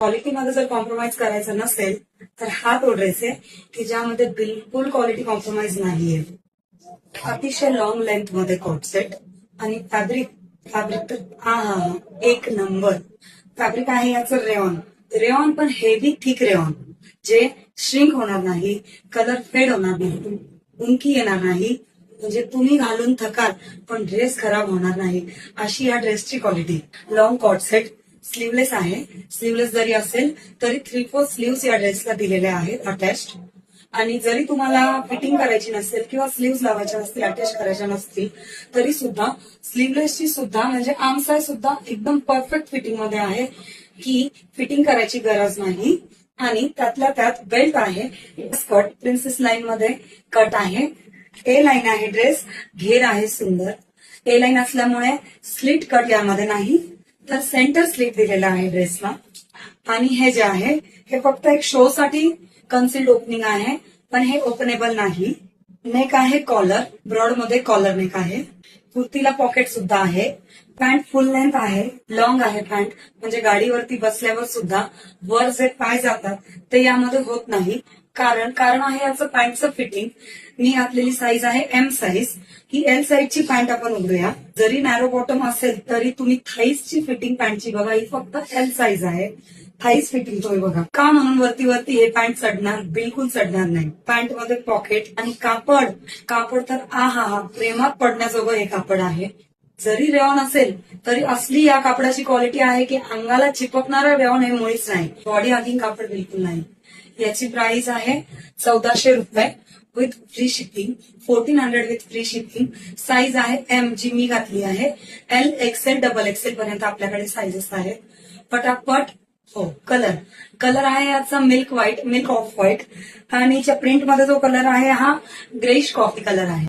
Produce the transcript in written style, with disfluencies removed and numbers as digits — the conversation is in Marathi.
क्वालिटीमध्ये जर कॉम्प्रोमाइज करायचं नसेल तर हा तो ड्रेस आहे की ज्यामध्ये बिलकुल क्वालिटी कॉम्प्रोमाइज नाहीये. अतिशय लॉंग लेंथ मध्ये कोट सेट आणि फॅब्रिक फॅब्रिक तर हा एक नंबर फॅब्रिक आहे याचं रेऑन. रेऑन पण हेवी थिक रेऑन जे श्रिंक होणार नाही, कलर फेड होणार नाही, उंकी येणार नाही, म्हणजे तुम्ही घालून थकाल पण ड्रेस खराब होणार नाही अशी या ड्रेसची quality. Long coat set sleeveless आहे. स्लीवलेस जरी असेल तरी 3/4 स्लीव्स या ड्रेसला दिलेल्या आहेत अटॅच्ड. आणि जरी तुम्हाला फिटिंग करायची नसेल किंवा स्लीव्ह लावायच्या नसतील, अटॅच करायच्या नसतील तरी सुद्धा स्लीवलेसची सुद्धा म्हणजे आर्म साईज सुद्धा एकदम परफेक्ट फिटिंग मध्ये आहे की फिटिंग करायची गरज नाही. आणि त्यातल्या त्यात बेल्ट आहे. स्कर्ट प्रिन्सेस लाईन मध्ये कट आहे. ए लाईन आहे ड्रेस, घेर आहे सुंदर. ए लाईन असल्यामुळे स्लिट कट यामध्ये नाही तर सेंटर स्लिट दिलेला आहे ड्रेसला. आणि हे जे आहे हे फक्त एक शो साठी कन्सिल्ड ओपनिंग आहे पण हे ओपनेबल नाही. नेक आहे कॉलर, ब्रॉड मध्ये कॉलर नेक आहे. कुर्तीला पॉकेट सुद्धा आहे. पॅन्ट फुल लेंथ आहे, लॉंग आहे पॅन्ट म्हणजे गाडीवरती बसल्यावर सुद्धा वर जे पाय जातात ते यामध्ये होत नाही. कारण आहे याचं पॅन्टचं फिटिंग. मी घातलेली साईज आहे एम साईज. ही एल साईजची पॅन्ट आपण उघडूया. जरी नॅरो बॉटम असेल तरी तुम्ही थाईजची फिटिंग पॅन्टची बघा, ही फक्त एल साईज आहे. थाईज फिटिंग तुम्ही बघा. का म्हणून वरती हे पॅन्ट चढणार? बिलकुल चढणार नाही. पॅन्ट मध्ये पॉकेट आणि कापड तर हा प्रेमात पडण्याजोगं हे कापड आहे. जरी रेऑन असेल तरी असली या कापडाची क्वालिटी आहे की अंगाला चिपकणारा रेऑन हे मुळीच नाही. बॉडी हगिंग कापड बिलकुल नाही. याची प्राइस आहे 1400 रुपये with free shipping. 1400 with free shipping. Size आहे एम जी मी घातली आहे. एल एक्सेल डबल एक्सेल पर्यंत आपल्याकडे साईजेस आहेत. पटापट. हो, कलर आहे याचा मिल्क ऑफ व्हाईट आणि प्रिंट मध्ये जो कलर आहे हा ग्रेश कॉफी कलर आहे.